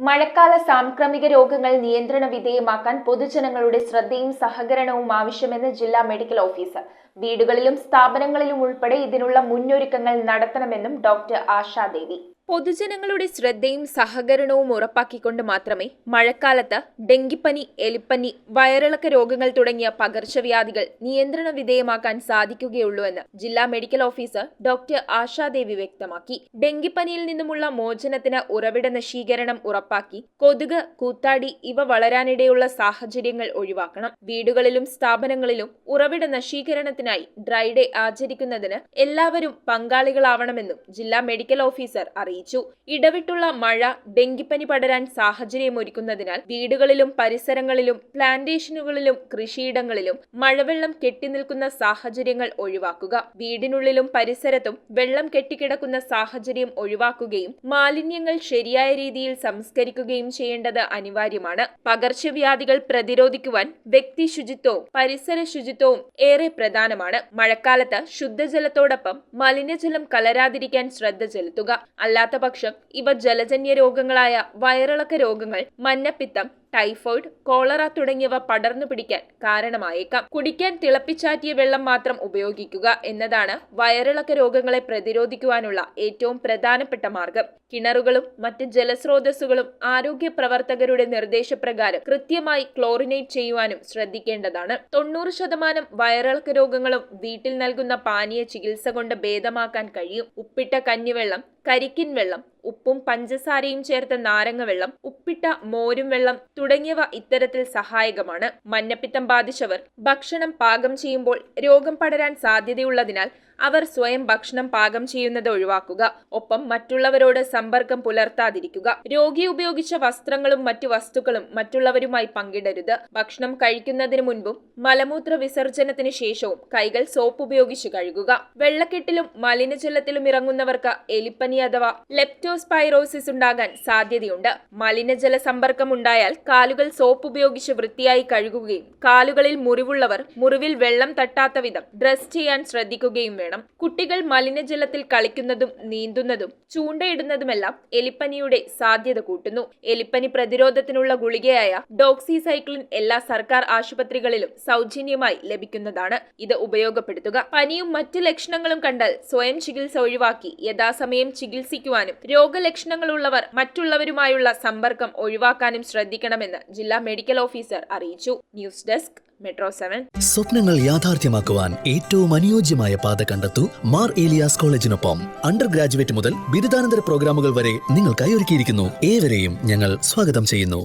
മഴക്കാല സാംക്രമിക രോഗങ്ങൾ നിയന്ത്രണ വിധേയമാക്കാൻ പൊതുജനങ്ങളുടെ ശ്രദ്ധയും സഹകരണവും ആവശ്യമെന്ന് ജില്ലാ മെഡിക്കൽ ഓഫീസർ. വീടുകളിലും സ്ഥാപനങ്ങളിലും ഉൾപ്പെടെ ഇതിനുള്ള മുന്നൊരുക്കങ്ങൾ നടത്തണമെന്നും ഡോക്ടർ ആശാദേവി. പൊതുജനങ്ങളുടെ ശ്രദ്ധയും സഹകരണവും ഉറപ്പാക്കിക്കൊണ്ട് മാത്രമേ മഴക്കാലത്ത് ഡെങ്കിപ്പനി, എലിപ്പനി, വയറിളക്ക രോഗങ്ങൾ തുടങ്ങിയ പകർച്ചവ്യാധികൾ നിയന്ത്രണ വിധേയമാക്കാൻ സാധിക്കുകയുള്ളൂവെന്ന് ജില്ലാ മെഡിക്കൽ ഓഫീസർ ഡോക്ടർ ആശാദേവി വ്യക്തമാക്കി. ഡെങ്കിപ്പനിയിൽ നിന്നുമുള്ള മോചനത്തിന് ഉറവിട നശീകരണം ഉറപ്പാക്കി കൊതുക്, കൂത്താടി ഇവ വളരാനിടയുള്ള സാഹചര്യങ്ങൾ ഒഴിവാക്കണം. വീടുകളിലും സ്ഥാപനങ്ങളിലും ഉറവിട നശീകരണത്തിനായി ഡ്രൈ ഡേ ആചരിക്കുന്നതിന് എല്ലാവരും പങ്കാളികളാവണമെന്നും ജില്ലാ മെഡിക്കൽ ഓഫീസർ അറിയിച്ചു. ഇടവിട്ടുള്ള മഴ ഡെങ്കിപ്പനി പടരാൻ സാഹചര്യമൊരുക്കുന്നതിനാൽ വീടുകളിലും പരിസരങ്ങളിലും പ്ലാന്റേഷനുകളിലും കൃഷിയിടങ്ങളിലും മഴവെള്ളം കെട്ടിനിൽക്കുന്ന സാഹചര്യങ്ങൾ ഒഴിവാക്കുക. വീടിനുള്ളിലും പരിസരത്തും വെള്ളം കെട്ടിക്കിടക്കുന്ന സാഹചര്യം ഒഴിവാക്കുകയും മാലിന്യങ്ങൾ ശരിയായ രീതിയിൽ സംസ്കരിക്കുകയും ചെയ്യേണ്ടത് അനിവാര്യമാണ്. പകർച്ചവ്യാധികൾ പ്രതിരോധിക്കുവാൻ വ്യക്തി ശുചിത്വവും പരിസര ശുചിത്വവും ഏറെ പ്രധാനമാണ്. മഴക്കാലത്ത് ശുദ്ധജലത്തോടൊപ്പം മലിനജലം കലരാതിരിക്കാൻ ശ്രദ്ധ ചെലുത്തുക. അല്ലാത്തപക്ഷം ഇവ ജലജന്യ രോഗങ്ങളായ വയറിളക്ക രോഗങ്ങൾ, മഞ്ഞപ്പിത്തം, ടൈഫോയിഡ്, കോളറ തുടങ്ങിയവ പടർന്നു പിടിക്കാൻ കാരണമായേക്കാം. കുടിക്കാൻ തിളപ്പിച്ചാറ്റിയ വെള്ളം മാത്രം ഉപയോഗിക്കുക എന്നതാണ് വയറിളക്ക രോഗങ്ങളെ പ്രതിരോധിക്കുവാനുള്ള ഏറ്റവും പ്രധാനപ്പെട്ട മാർഗം. കിണറുകളും മറ്റ് ജലസ്രോതസ്സുകളും ആരോഗ്യ പ്രവർത്തകരുടെ നിർദ്ദേശപ്രകാരം കൃത്യമായി ക്ലോറിനേറ്റ് ചെയ്യുവാനും ശ്രദ്ധിക്കേണ്ടതാണ്. 90% വയറിളക്ക രോഗങ്ങളും വീട്ടിൽ നൽകുന്ന പാനീയ ചികിത്സ കൊണ്ട് ഭേദമാക്കാൻ കഴിയും. ഉപ്പിട്ട കഞ്ഞിവെള്ളം, കരിക്കിൻ വെള്ളം, ഉപ്പും പഞ്ചസാരയും ചേർത്ത നാരങ്ങ വെള്ളം, ഉപ്പിട്ട മോരും വെള്ളം തുടങ്ങിയവ ഇത്തരത്തിൽ സഹായകമാണ്. മഞ്ഞപ്പിത്തം ബാധിച്ചവർ ഭക്ഷണം പാകം ചെയ്യുമ്പോൾ രോഗം പടരാൻ സാധ്യതയുള്ളതിനാൽ അവർ സ്വയം ഭക്ഷണം പാകം ചെയ്യുന്നത് ഒഴിവാക്കുക. ഒപ്പം മറ്റുള്ളവരോട് സമ്പർക്കം പുലർത്താതിരിക്കുക. രോഗി ഉപയോഗിച്ച വസ്ത്രങ്ങളും മറ്റു വസ്തുക്കളും മറ്റുള്ളവരുമായി പങ്കിടരുത്. ഭക്ഷണം കഴിക്കുന്നതിന് മുൻപും മലമൂത്ര വിസർജനത്തിന് ശേഷവും കൈകൾ സോപ്പ് ഉപയോഗിച്ച് കഴുകുക. വെള്ളക്കെട്ടിലും മലിനജലത്തിലും ഇറങ്ങുന്നവർക്ക് എലിപ്പനി അഥവാ ലെപ്റ്റോസ്പൈറോസിസ് ഉണ്ടാകാൻ സാധ്യതയുണ്ട്. മലിനജല സമ്പർക്കം ഉണ്ടായാൽ കാലുകൾ സോപ്പ് ഉപയോഗിച്ച് വൃത്തിയായി കഴുകുകയും കാലുകളിൽ മുറിവുള്ളവർ മുറിവിൽ വെള്ളം തട്ടാത്ത വിധം ഡ്രസ് ചെയ്യാൻ ശ്രദ്ധിക്കുകയും വേണം. കുട്ടികൾ മലിനജലത്തിൽ കളിക്കുന്നതും നീന്തുന്നതും ചൂണ്ടയിടുന്നതുമെല്ലാം എലിപ്പനിയുടെ സാധ്യത കൂട്ടുന്നു. എലിപ്പനി പ്രതിരോധത്തിനുള്ള ഗുളികയായ ഡോക്സിസൈക്ലിൻ എല്ലാ സർക്കാർ ആശുപത്രികളിലും സൗജന്യമായി ലഭിക്കുന്നതാണ്. ഇത് ഉപയോഗപ്പെടുത്തുക. പനിയും മറ്റ് ലക്ഷണങ്ങളും കണ്ടാൽ സ്വയം ചികിത്സ ഒഴിവാക്കി യഥാസമയം ചികിത്സിക്കുവാനും രോഗലക്ഷണങ്ങളുള്ളവർ മറ്റുള്ളവരുമായുള്ള സമ്പർക്കം ഒഴിവാക്കാനും ശ്രദ്ധിക്കണമെന്ന് ജില്ലാ മെഡിക്കൽ ഓഫീസർ അറിയിച്ചു. News desk metro 7. സ്വപ്നങ്ങൾ യാഥാർത്ഥ്യമാക്കുവാൻ ഏറ്റവും അനുയോജ്യമായ പാത കണ്ടെത്തൂ. മാർ ഏലിയാസ് കോളേജിനൊപ്പം അണ്ടർ ഗ്രാജുവേറ്റ് മുതൽ ബിരുദാനന്തര പ്രോഗ്രാമുകൾ വരെ നിങ്ങൾക്കായി ഒരുക്കിയിരിക്കുന്നു. ഏവരെയും ഞങ്ങൾ സ്വാഗതം ചെയ്യുന്നു.